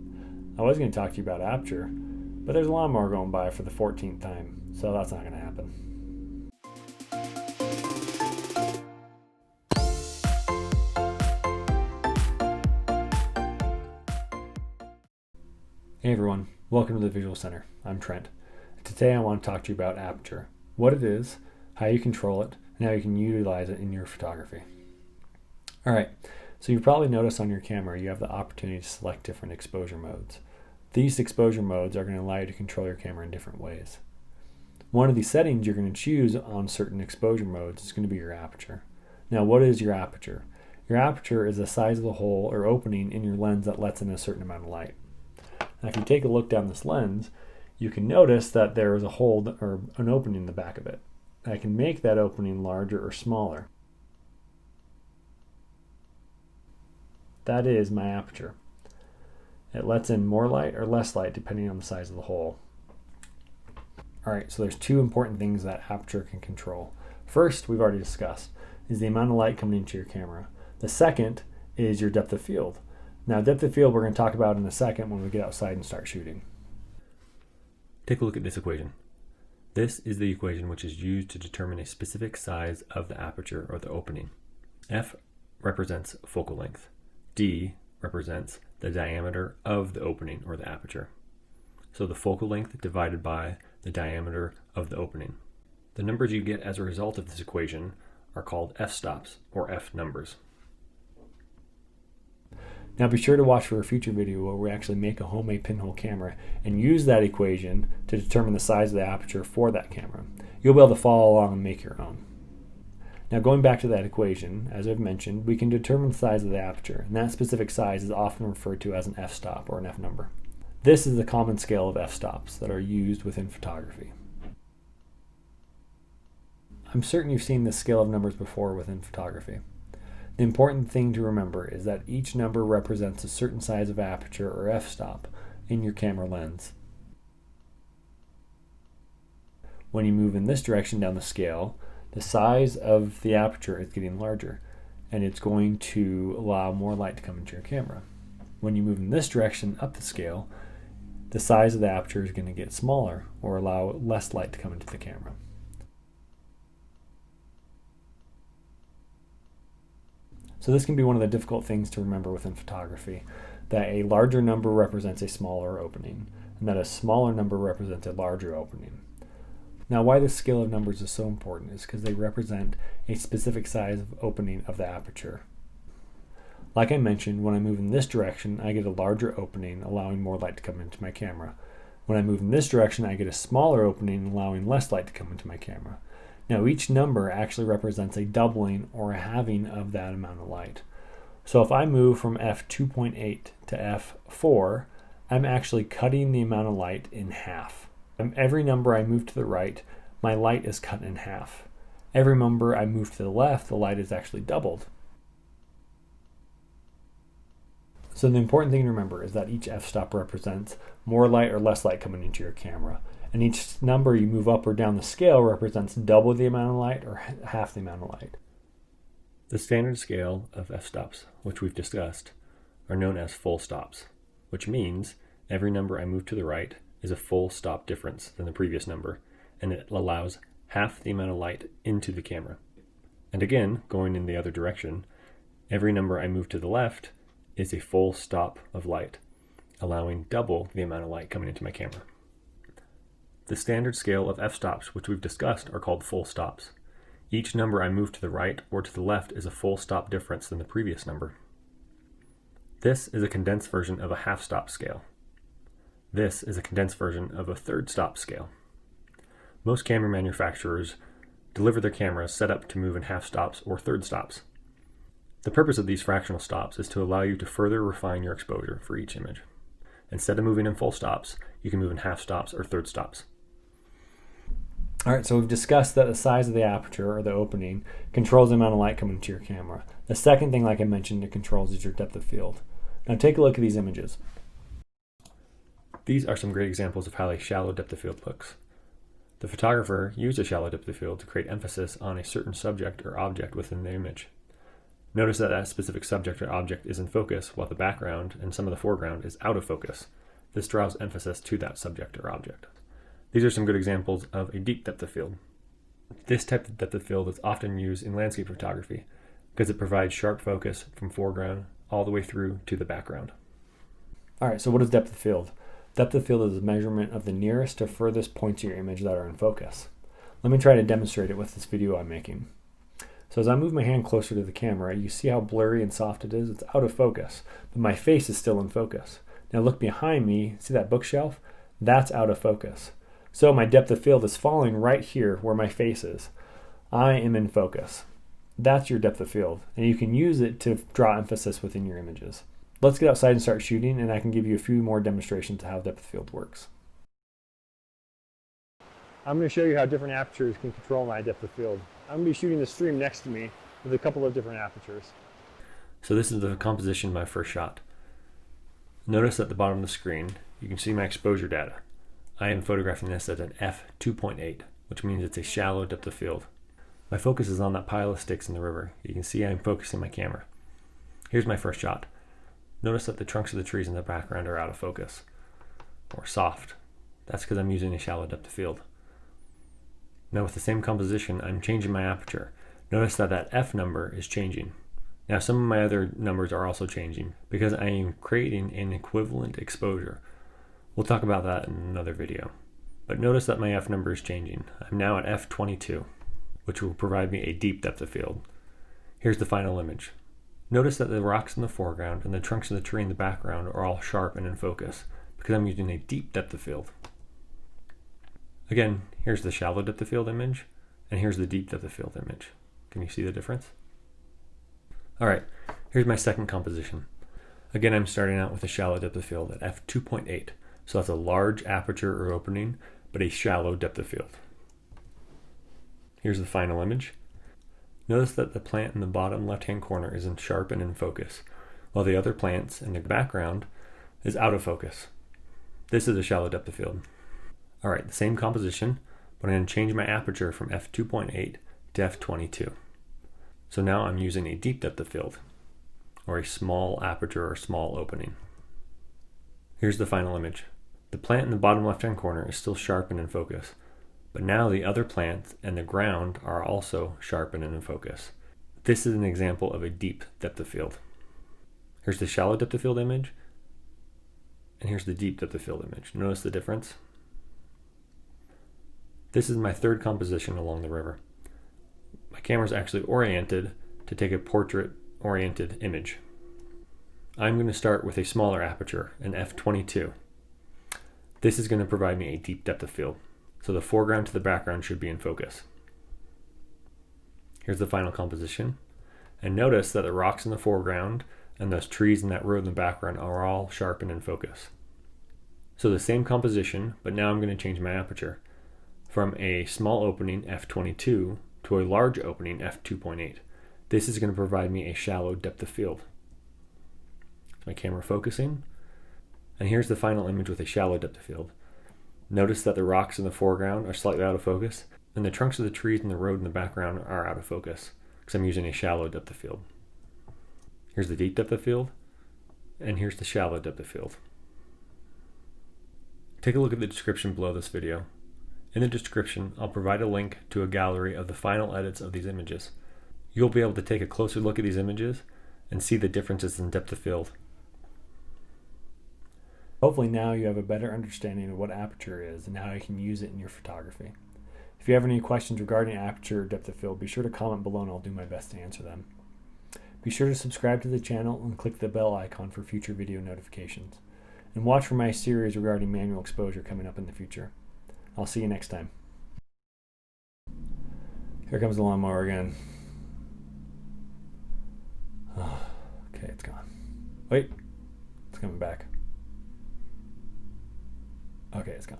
I was going to talk to you about Aperture, but there's a lawnmower going by for the 14th time, so that's not going to happen. Hey everyone, welcome to the Visual Center. I'm Trent. Today I want to talk to you about Aperture, what it is, how you control it, and how you can utilize it in your photography. Alright, so you've probably noticed on your camera you have the opportunity to select different exposure modes. These exposure modes are going to allow you to control your camera in different ways. One of the settings you're going to choose on certain exposure modes is going to be your aperture. Now, what is your aperture? Your aperture is the size of the hole or opening in your lens that lets in a certain amount of light. Now, if you take a look down this lens, you can notice that there is a hole or an opening in the back of it. I can make that opening larger or smaller. That is my aperture. It lets in more light or less light depending on the size of the hole. Alright, so there's two important things that aperture can control. First, we've already discussed, is the amount of light coming into your camera. The second is your depth of field. Now, depth of field we're going to talk about in a second when we get outside and start shooting. Take a look at this equation. This is the equation which is used to determine a specific size of the aperture or the opening. F represents focal length. D represents the diameter of the opening or the aperture. So the focal length divided by the diameter of the opening. The numbers you get as a result of this equation are called FStops or F numbers. Now be sure to watch for a future video where we actually make a homemade pinhole camera and use that equation to determine the size of the aperture for that camera. You'll be able to follow along and make your own. Now going back to that equation, as I've mentioned, we can determine the size of the aperture, and that specific size is often referred to as an f-stop or an f number. This is the common scale of f-stops that are used within photography. I'm certain you've seen this scale of numbers before within photography. The important thing to remember is that each number represents a certain size of aperture or f-stop in your camera lens. When you move in this direction down the scale, the size of the aperture is getting larger, and it's going to allow more light to come into your camera. When you move in this direction up the scale, the size of the aperture is going to get smaller or allow less light to come into the camera. So this can be one of the difficult things to remember within photography, that a larger number represents a smaller opening, and that a smaller number represents a larger opening. Now, why this scale of numbers is so important is because they represent a specific size of opening of the aperture. Like I mentioned, when I move in this direction, I get a larger opening, allowing more light to come into my camera. When I move in this direction, I get a smaller opening, allowing less light to come into my camera. Now, each number actually represents a doubling or a halving of that amount of light. So if I move from f2.8 to f4, I'm actually cutting the amount of light in half. Every number I move to the right, my light is cut in half. Every number I move to the left, the light is actually doubled. So the important thing to remember is that each f-stop represents more light or less light coming into your camera. And each number you move up or down the scale represents double the amount of light or half the amount of light. The standard scale of f-stops, which we've discussed, are known as full stops, which means every number I move to the right is a full stop difference than the previous number, and it allows half the amount of light into the camera. And again, going in the other direction, every number I move to the left is a full stop of light, allowing double the amount of light coming into my camera. The standard scale of f-stops, which we've discussed, are called full stops. Each number I move to the right or to the left is a full stop difference than the previous number. This is a condensed version of a half-stop scale. This is a condensed version of a third stop scale. Most camera manufacturers deliver their cameras set up to move in half stops or third stops. The purpose of these fractional stops is to allow you to further refine your exposure for each image. Instead of moving in full stops, you can move in half stops or third stops. Alright, so we've discussed that the size of the aperture or the opening controls the amount of light coming into your camera. The second thing, like I mentioned, it controls is your depth of field. Now take a look at these images. These are some great examples of how a shallow depth of field looks. The photographer used a shallow depth of field to create emphasis on a certain subject or object within the image. Notice that that specific subject or object is in focus while the background and some of the foreground is out of focus. This draws emphasis to that subject or object. These are some good examples of a deep depth of field. This type of depth of field is often used in landscape photography because it provides sharp focus from foreground all the way through to the background. All right, so what is depth of field? Depth of field is a measurement of the nearest to furthest points of your image that are in focus. Let me try to demonstrate it with this video I'm making. So as I move my hand closer to the camera, you see how blurry and soft it is? It's out of focus, but my face is still in focus. Now look behind me, see that bookshelf? That's out of focus. So my depth of field is falling right here where my face is. I am in focus. That's your depth of field, and you can use it to draw emphasis within your images. Let's get outside and start shooting, and I can give you a few more demonstrations of how depth of field works. I'm going to show you how different apertures can control my depth of field. I'm going to be shooting the stream next to me with a couple of different apertures. So this is the composition of my first shot. Notice at the bottom of the screen, you can see my exposure data. I am photographing this at an f2.8, which means it's a shallow depth of field. My focus is on that pile of sticks in the river. You can see I'm focusing my camera. Here's my first shot. Notice that the trunks of the trees in the background are out of focus, or soft. That's because I'm using a shallow depth of field. Now with the same composition, I'm changing my aperture. Notice that that f number is changing. Now some of my other numbers are also changing because I am creating an equivalent exposure. We'll talk about that in another video. But notice that my f number is changing. I'm now at f22, which will provide me a deep depth of field. Here's the final image. Notice that the rocks in the foreground and the trunks of the tree in the background are all sharp and in focus because I'm using a deep depth of field. Again, here's the shallow depth of field image, and here's the deep depth of field image. Can you see the difference? All right, here's my second composition. Again, I'm starting out with a shallow depth of field at f2.8, so that's a large aperture or opening, but a shallow depth of field. Here's the final image. Notice that the plant in the bottom left-hand corner is in sharp and in focus, while the other plants in the background is out of focus. This is a shallow depth of field. All right, the same composition, but I'm going to change my aperture from f2.8 to f22. So now I'm using a deep depth of field, or a small aperture or small opening. Here's the final image. The plant in the bottom left-hand corner is still sharp and in focus, but now the other plants and the ground are also sharp and in focus. This is an example of a deep depth of field. Here's the shallow depth of field image, and here's the deep depth of field image. Notice the difference? This is my third composition along the river. My camera is actually oriented to take a portrait-oriented image. I'm going to start with a smaller aperture, an f22. This is going to provide me a deep depth of field, so the foreground to the background should be in focus. Here's the final composition, and notice that the rocks in the foreground and those trees in that road in the background are all sharp and in focus. So the same composition, but now I'm going to change my aperture from a small opening f22 to a large opening f2.8. This is going to provide me a shallow depth of field. Is my camera focusing? And here's the final image with a shallow depth of field. Notice that the rocks in the foreground are slightly out of focus, and the trunks of the trees in the road in the background are out of focus because I'm using a shallow depth of field. Here's the deep depth of field, and here's the shallow depth of field. Take a look at the description below this video. In the description, I'll provide a link to a gallery of the final edits of these images. You'll be able to take a closer look at these images and see the differences in depth of field. Hopefully now you have a better understanding of what aperture is and how you can use it in your photography. If you have any questions regarding aperture or depth of field, be sure to comment below and I'll do my best to answer them. Be sure to subscribe to the channel and click the bell icon for future video notifications. And watch for my series regarding manual exposure coming up in the future. I'll see you next time. Here comes the lawnmower again. Oh, okay, it's gone. Wait, it's coming back. Okay, it's gone.